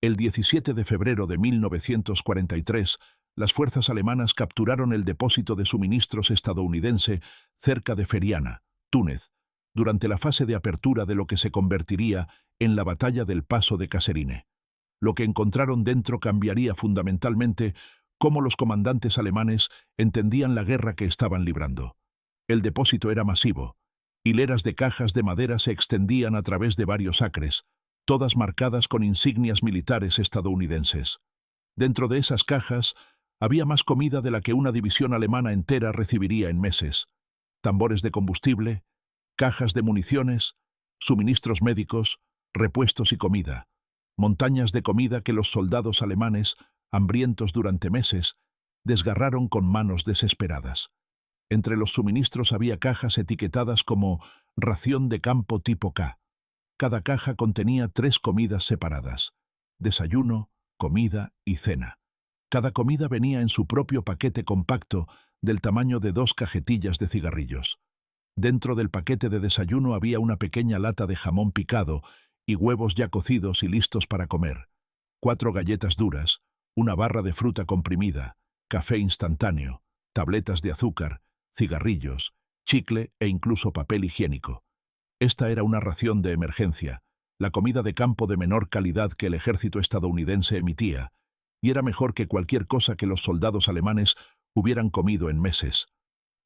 El 17 de febrero de 1943, las fuerzas alemanas capturaron el depósito de suministros estadounidense cerca de Feriana, Túnez, durante la fase de apertura de lo que se convertiría en la Batalla del Paso de Kasserine. Lo que encontraron dentro cambiaría fundamentalmente cómo los comandantes alemanes entendían la guerra que estaban librando. El depósito era masivo. Hileras de cajas de madera se extendían a través de varios acres, todas marcadas con insignias militares estadounidenses. Dentro de esas cajas había más comida de la que una división alemana entera recibiría en meses. Tambores de combustible, cajas de municiones, suministros médicos, repuestos y comida. Montañas de comida que los soldados alemanes, hambrientos durante meses, desgarraron con manos desesperadas. Entre los suministros había cajas etiquetadas como ración de campo tipo K. Cada caja contenía 3 comidas separadas: desayuno, comida y cena. Cada comida venía en su propio paquete compacto del tamaño de 2 cajetillas de cigarrillos. Dentro del paquete de desayuno había una pequeña lata de jamón picado y huevos ya cocidos y listos para comer, 4 galletas duras, una barra de fruta comprimida, café instantáneo, tabletas de azúcar, cigarrillos, chicle e incluso papel higiénico. Esta era una ración de emergencia, la comida de campo de menor calidad que el ejército estadounidense emitía, y era mejor que cualquier cosa que los soldados alemanes hubieran comido en meses.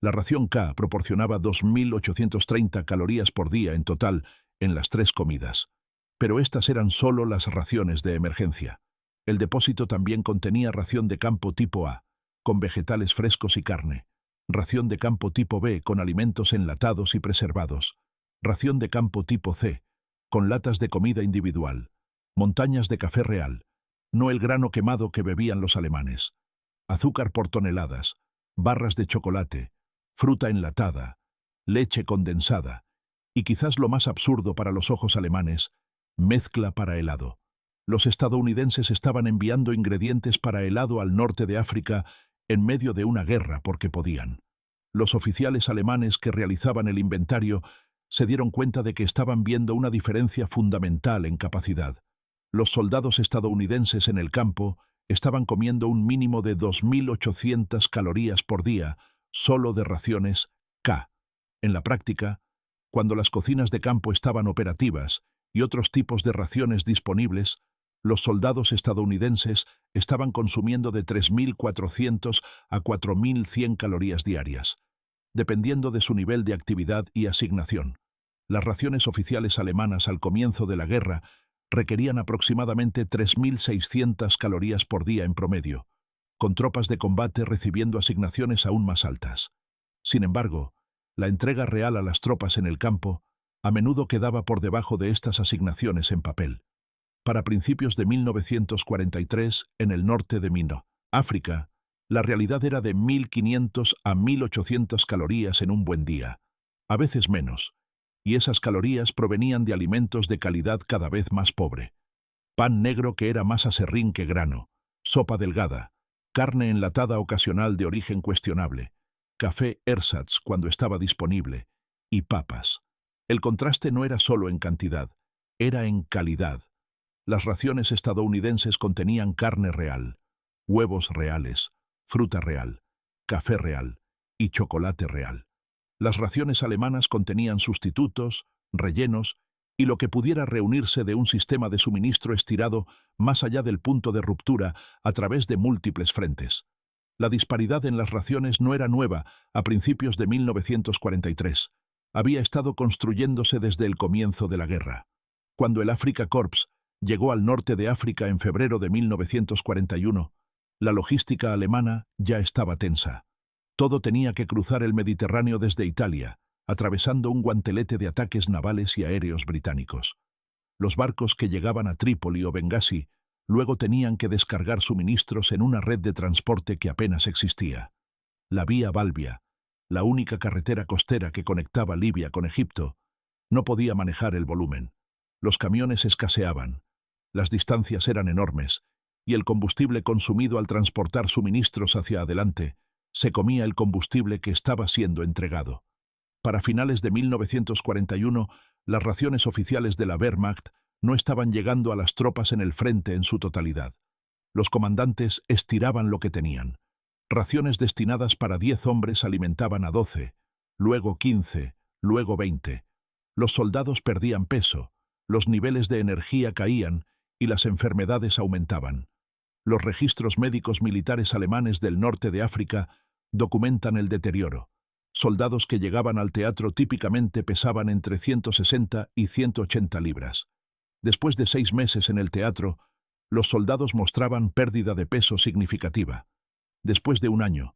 La ración K proporcionaba 2.830 calorías por día en total en las 3 comidas. Pero estas eran solo las raciones de emergencia. El depósito también contenía ración de campo tipo A, con vegetales frescos y carne, ración de campo tipo B con alimentos enlatados y preservados, ración de campo tipo C, con latas de comida individual, montañas de café real, no el grano quemado que bebían los alemanes, azúcar por toneladas, barras de chocolate, fruta enlatada, leche condensada, y quizás lo más absurdo para los ojos alemanes, mezcla para helado. Los estadounidenses estaban enviando ingredientes para helado al norte de África en medio de una guerra porque podían. Los oficiales alemanes que realizaban el inventario se dieron cuenta de que estaban viendo una diferencia fundamental en capacidad. Los soldados estadounidenses en el campo estaban comiendo un mínimo de 2.800 calorías por día, solo de raciones K. En la práctica, cuando las cocinas de campo estaban operativas y otros tipos de raciones disponibles, los soldados estadounidenses estaban consumiendo de 3.400 a 4.100 calorías diarias, dependiendo de su nivel de actividad y asignación. Las raciones oficiales alemanas al comienzo de la guerra requerían aproximadamente 3.600 calorías por día en promedio, con tropas de combate recibiendo asignaciones aún más altas. Sin embargo, la entrega real a las tropas en el campo a menudo quedaba por debajo de estas asignaciones en papel. Para principios de 1943, en el norte de Mino, África, la realidad era de 1.500 a 1.800 calorías en un buen día, a veces menos, y esas calorías provenían de alimentos de calidad cada vez más pobre. Pan negro que era más aserrín que grano, sopa delgada, carne enlatada ocasional de origen cuestionable, café ersatz cuando estaba disponible, y papas. El contraste no era solo en cantidad, era en calidad. Las raciones estadounidenses contenían carne real, huevos reales, fruta real, café real y chocolate real. Las raciones alemanas contenían sustitutos, rellenos y lo que pudiera reunirse de un sistema de suministro estirado más allá del punto de ruptura a través de múltiples frentes. La disparidad en las raciones no era nueva a principios de 1943. Había estado construyéndose desde el comienzo de la guerra. Cuando el Afrika Korps llegó al norte de África en febrero de 1941, la logística alemana ya estaba tensa. Todo tenía que cruzar el Mediterráneo desde Italia, atravesando un guantelete de ataques navales y aéreos británicos. Los barcos que llegaban a Trípoli o Bengasi luego tenían que descargar suministros en una red de transporte que apenas existía. La Vía Balbia, la única carretera costera que conectaba Libia con Egipto, no podía manejar el volumen. Los camiones escaseaban, las distancias eran enormes, y el combustible consumido al transportar suministros hacia adelante se comía el combustible que estaba siendo entregado. Para finales de 1941, las raciones oficiales de la Wehrmacht no estaban llegando a las tropas en el frente en su totalidad. Los comandantes estiraban lo que tenían. Raciones destinadas para 10 hombres alimentaban a 12, luego 15, luego 20. Los soldados perdían peso, los niveles de energía caían y las enfermedades aumentaban. Los registros médicos militares alemanes del norte de África documentan el deterioro. Soldados que llegaban al teatro típicamente pesaban entre 160 y 180 libras. Después de 6 meses en el teatro, los soldados mostraban pérdida de peso significativa. Después de un año,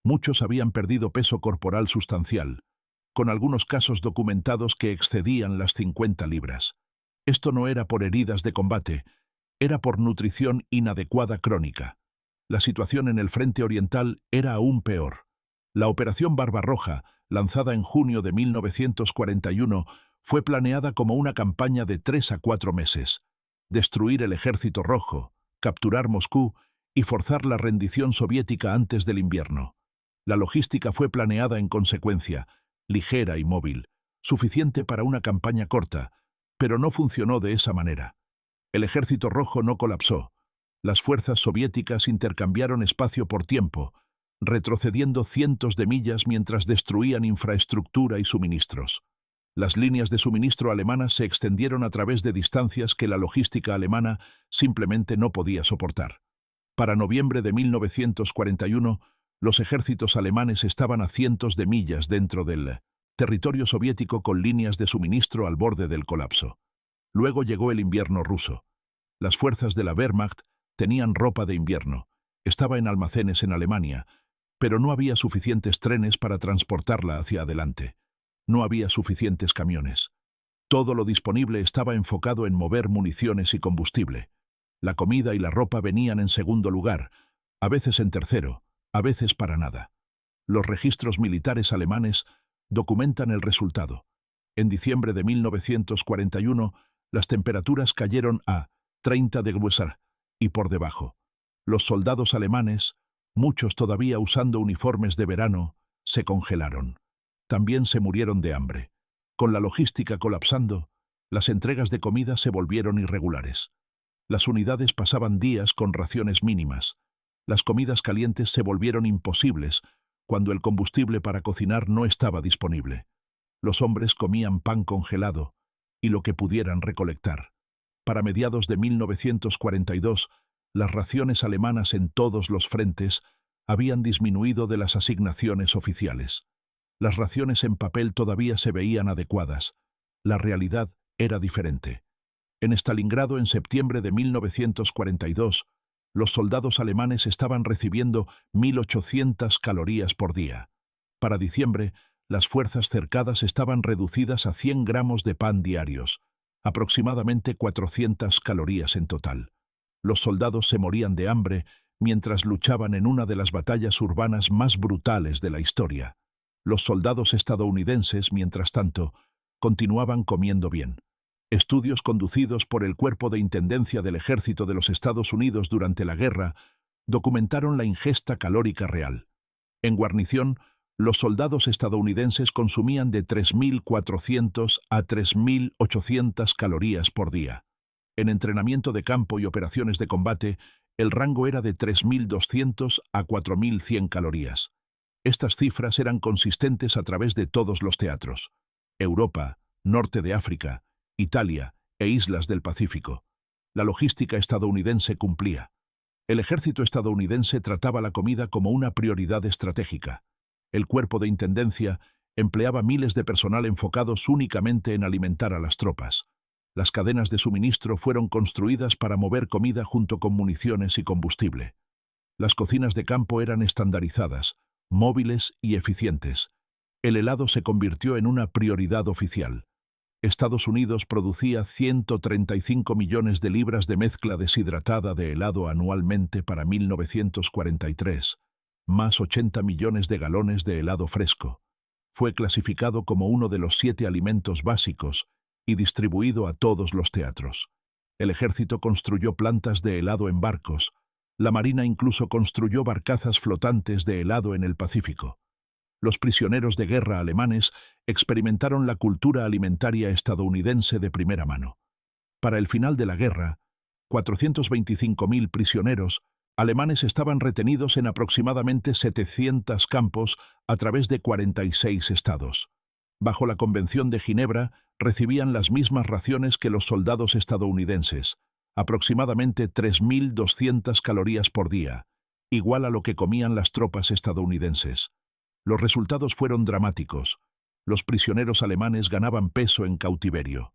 muchos habían perdido peso corporal sustancial, con algunos casos documentados que excedían las 50 libras. Esto no era por heridas de combate, era por nutrición inadecuada crónica. La situación en el frente oriental era aún peor. La Operación Barbarroja, lanzada en junio de 1941, fue planeada como una campaña de 3 a 4 meses. Destruir el Ejército Rojo, capturar Moscú y forzar la rendición soviética antes del invierno. La logística fue planeada en consecuencia, ligera y móvil, suficiente para una campaña corta, pero no funcionó de esa manera. El Ejército Rojo no colapsó. Las fuerzas soviéticas intercambiaron espacio por tiempo, retrocediendo cientos de millas mientras destruían infraestructura y suministros. Las líneas de suministro alemanas se extendieron a través de distancias que la logística alemana simplemente no podía soportar. Para noviembre de 1941, los ejércitos alemanes estaban a cientos de millas dentro del territorio soviético con líneas de suministro al borde del colapso. Luego llegó el invierno ruso. Las fuerzas de la Wehrmacht tenían ropa de invierno, estaba en almacenes en Alemania, pero no había suficientes trenes para transportarla hacia adelante. No había suficientes camiones. Todo lo disponible estaba enfocado en mover municiones y combustible. La comida y la ropa venían en segundo lugar, a veces en tercero, a veces para nada. Los registros militares alemanes documentan el resultado. En diciembre de 1941, las temperaturas cayeron a 30 de Gewüsser y por debajo. Los soldados alemanes, muchos todavía usando uniformes de verano, se congelaron. También se murieron de hambre. Con la logística colapsando, las entregas de comida se volvieron irregulares. Las unidades pasaban días con raciones mínimas. Las comidas calientes se volvieron imposibles cuando el combustible para cocinar no estaba disponible. Los hombres comían pan congelado y lo que pudieran recolectar. Para mediados de 1942, las raciones alemanas en todos los frentes habían disminuido de las asignaciones oficiales. Las raciones en papel todavía se veían adecuadas. La realidad era diferente. En Stalingrado, en septiembre de 1942, los soldados alemanes estaban recibiendo 1.800 calorías por día. Para diciembre, las fuerzas cercadas estaban reducidas a 100 gramos de pan diarios, aproximadamente 400 calorías en total. Los soldados se morían de hambre mientras luchaban en una de las batallas urbanas más brutales de la historia. Los soldados estadounidenses, mientras tanto, continuaban comiendo bien. Estudios conducidos por el Cuerpo de Intendencia del Ejército de los Estados Unidos durante la guerra documentaron la ingesta calórica real. En guarnición, los soldados estadounidenses consumían de 3.400 a 3.800 calorías por día. En entrenamiento de campo y operaciones de combate, el rango era de 3.200 a 4.100 calorías. Estas cifras eran consistentes a través de todos los teatros: Europa, norte de África, Italia e islas del Pacífico. La logística estadounidense cumplía. El ejército estadounidense trataba la comida como una prioridad estratégica. El cuerpo de intendencia empleaba miles de personal enfocados únicamente en alimentar a las tropas. Las cadenas de suministro fueron construidas para mover comida junto con municiones y combustible. Las cocinas de campo eran estandarizadas, móviles y eficientes. El helado se convirtió en una prioridad oficial. Estados Unidos producía 135 millones de libras de mezcla deshidratada de helado anualmente para 1943, más 80 millones de galones de helado fresco. Fue clasificado como uno de los 7 alimentos básicos y distribuido a todos los teatros. El ejército construyó plantas de helado en barcos. La Marina incluso construyó barcazas flotantes de helado en el Pacífico. Los prisioneros de guerra alemanes experimentaron la cultura alimentaria estadounidense de primera mano. Para el final de la guerra, 425.000 prisioneros alemanes estaban retenidos en aproximadamente 700 campos a través de 46 estados. Bajo la Convención de Ginebra, recibían las mismas raciones que los soldados estadounidenses, aproximadamente 3.200 calorías por día, igual a lo que comían las tropas estadounidenses. Los resultados fueron dramáticos. Los prisioneros alemanes ganaban peso en cautiverio.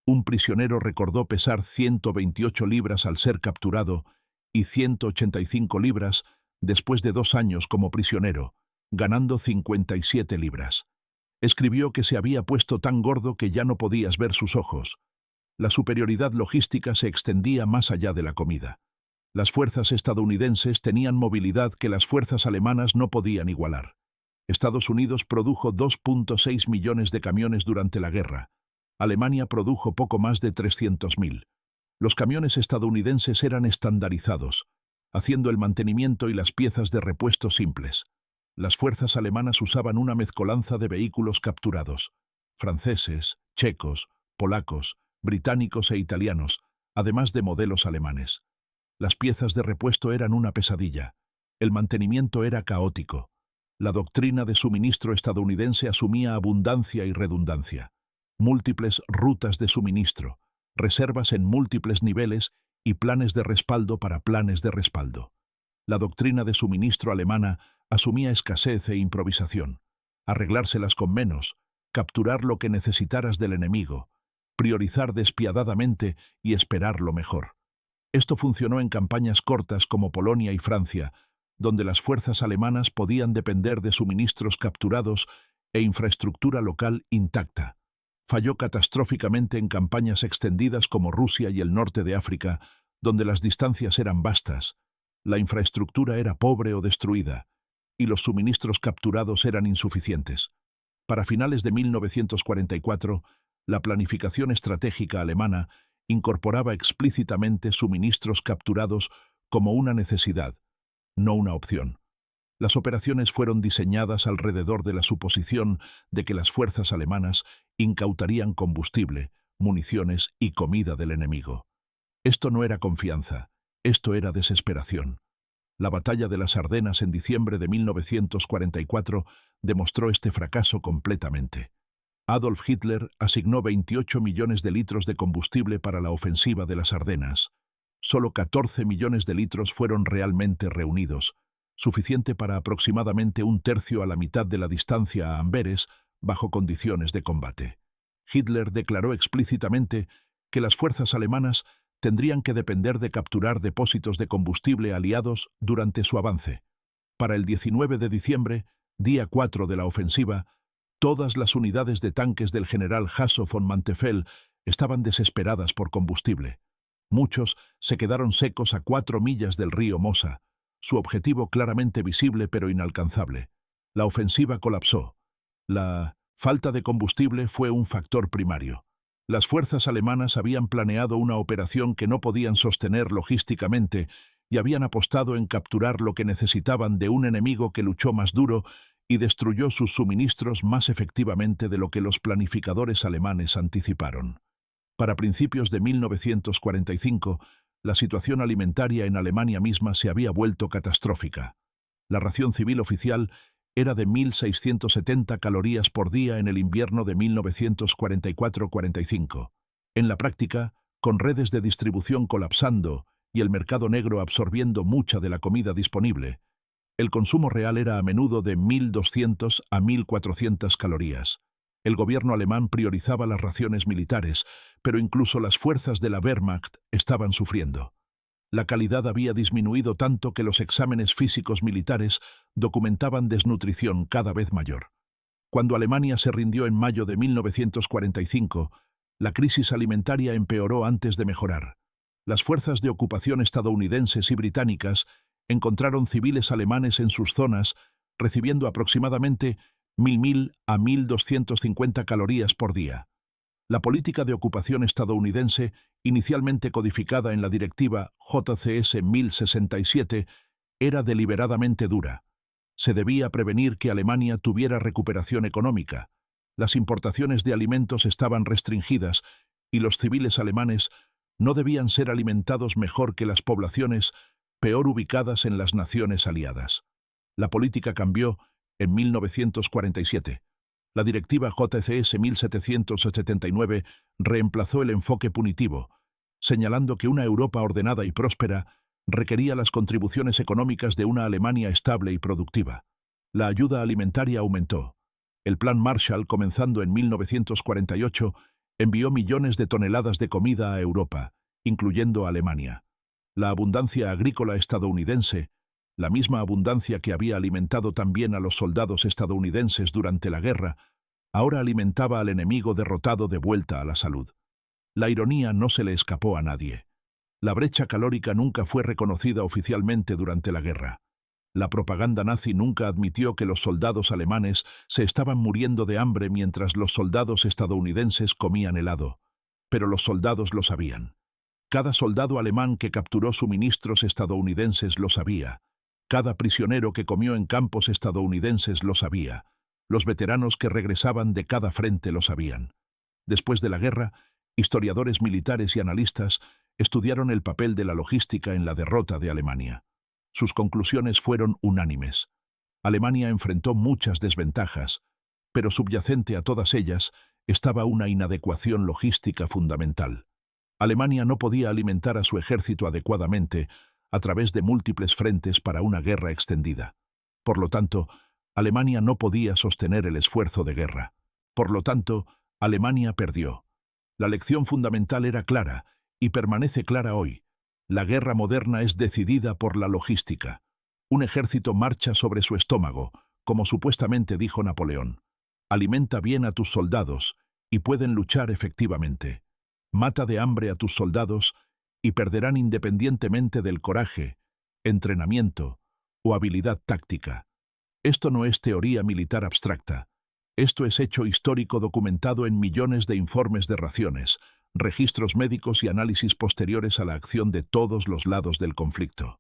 Un prisionero recordó pesar 128 libras al ser capturado y 185 libras después de 2 años como prisionero, ganando 57 libras. Escribió que se había puesto tan gordo que ya no podías ver sus ojos. La superioridad logística se extendía más allá de la comida. Las fuerzas estadounidenses tenían movilidad que las fuerzas alemanas no podían igualar. Estados Unidos produjo 2.6 millones de camiones durante la guerra. Alemania produjo poco más de 300.000. Los camiones estadounidenses eran estandarizados, haciendo el mantenimiento y las piezas de repuesto simples. Las fuerzas alemanas usaban una mezcolanza de vehículos capturados: franceses, checos, polacos, británicos e italianos, además de modelos alemanes. Las piezas de repuesto eran una pesadilla. El mantenimiento era caótico. La doctrina de suministro estadounidense asumía abundancia y redundancia, múltiples rutas de suministro, reservas en múltiples niveles y planes de respaldo para planes de respaldo. La doctrina de suministro alemana asumía escasez e improvisación, arreglárselas con menos, capturar lo que necesitaras del enemigo, priorizar despiadadamente y esperar lo mejor. Esto funcionó en campañas cortas como Polonia y Francia, donde las fuerzas alemanas podían depender de suministros capturados e infraestructura local intacta. Falló catastróficamente en campañas extendidas como Rusia y el norte de África, donde las distancias eran vastas, la infraestructura era pobre o destruida, y los suministros capturados eran insuficientes. Para finales de 1944, la planificación estratégica alemana incorporaba explícitamente suministros capturados como una necesidad, no una opción. Las operaciones fueron diseñadas alrededor de la suposición de que las fuerzas alemanas incautarían combustible, municiones y comida del enemigo. Esto no era confianza, esto era desesperación. La batalla de las Ardenas en diciembre de 1944 demostró este fracaso completamente. Adolf Hitler asignó 28 millones de litros de combustible para la ofensiva de las Ardenas. Solo 14 millones de litros fueron realmente reunidos, suficiente para aproximadamente un tercio a la mitad de la distancia a Amberes bajo condiciones de combate. Hitler declaró explícitamente que las fuerzas alemanas tendrían que depender de capturar depósitos de combustible aliados durante su avance. Para el 19 de diciembre, día 4 de la ofensiva, todas las unidades de tanques del general Hasso von Manteuffel estaban desesperadas por combustible. Muchos se quedaron secos a 4 millas del río Mosa, su objetivo claramente visible pero inalcanzable. La ofensiva colapsó. La falta de combustible fue un factor primario. Las fuerzas alemanas habían planeado una operación que no podían sostener logísticamente y habían apostado en capturar lo que necesitaban de un enemigo que luchó más duro y destruyó sus suministros más efectivamente de lo que los planificadores alemanes anticiparon. Para principios de 1945, la situación alimentaria en Alemania misma se había vuelto catastrófica. La ración civil oficial era de 1.670 calorías por día en el invierno de 1944-45. En la práctica, con redes de distribución colapsando y el mercado negro absorbiendo mucha de la comida disponible, el consumo real era a menudo de 1.200 a 1.400 calorías. El gobierno alemán priorizaba las raciones militares, pero incluso las fuerzas de la Wehrmacht estaban sufriendo. La calidad había disminuido tanto que los exámenes físicos militares documentaban desnutrición cada vez mayor. Cuando Alemania se rindió en mayo de 1945, la crisis alimentaria empeoró antes de mejorar. Las fuerzas de ocupación estadounidenses y británicas encontraron civiles alemanes en sus zonas recibiendo aproximadamente 1.000 a 1.250 calorías por día. La política de ocupación estadounidense, inicialmente codificada en la Directiva JCS 1067, era deliberadamente dura. Se debía prevenir que Alemania tuviera recuperación económica. Las importaciones de alimentos estaban restringidas y los civiles alemanes No debían ser alimentados mejor que las poblaciones peor ubicadas en las naciones aliadas. La política cambió en 1947. La Directiva JCS 1779 reemplazó el enfoque punitivo, señalando que una Europa ordenada y próspera requería las contribuciones económicas de una Alemania estable y productiva. La ayuda alimentaria aumentó. El Plan Marshall, comenzando en 1948, envió millones de toneladas de comida a Europa, incluyendo a Alemania. La abundancia agrícola estadounidense, la misma abundancia que había alimentado también a los soldados estadounidenses durante la guerra, ahora alimentaba al enemigo derrotado de vuelta a la salud. La ironía no se le escapó a nadie. La brecha calórica nunca fue reconocida oficialmente durante la guerra. La propaganda nazi nunca admitió que los soldados alemanes se estaban muriendo de hambre mientras los soldados estadounidenses comían helado. Pero los soldados lo sabían. Cada soldado alemán que capturó suministros estadounidenses lo sabía. Cada prisionero que comió en campos estadounidenses lo sabía. Los veteranos que regresaban de cada frente lo sabían. Después de la guerra, historiadores militares y analistas estudiaron el papel de la logística en la derrota de Alemania. Sus conclusiones fueron unánimes. Alemania enfrentó muchas desventajas, pero subyacente a todas ellas estaba una inadecuación logística fundamental. Alemania no podía alimentar a su ejército adecuadamente a través de múltiples frentes para una guerra extendida. Por lo tanto, Alemania no podía sostener el esfuerzo de guerra. Por lo tanto, Alemania perdió. La lección fundamental era clara, y permanece clara hoy. La guerra moderna es decidida por la logística. Un ejército marcha sobre su estómago, como supuestamente dijo Napoleón. Alimenta bien a tus soldados, y pueden luchar efectivamente. Mata de hambre a tus soldados, y perderán independientemente del coraje, entrenamiento o habilidad táctica. Esto no es teoría militar abstracta. Esto es hecho histórico documentado en millones de informes de raciones, registros médicos y análisis posteriores a la acción de todos los lados del conflicto.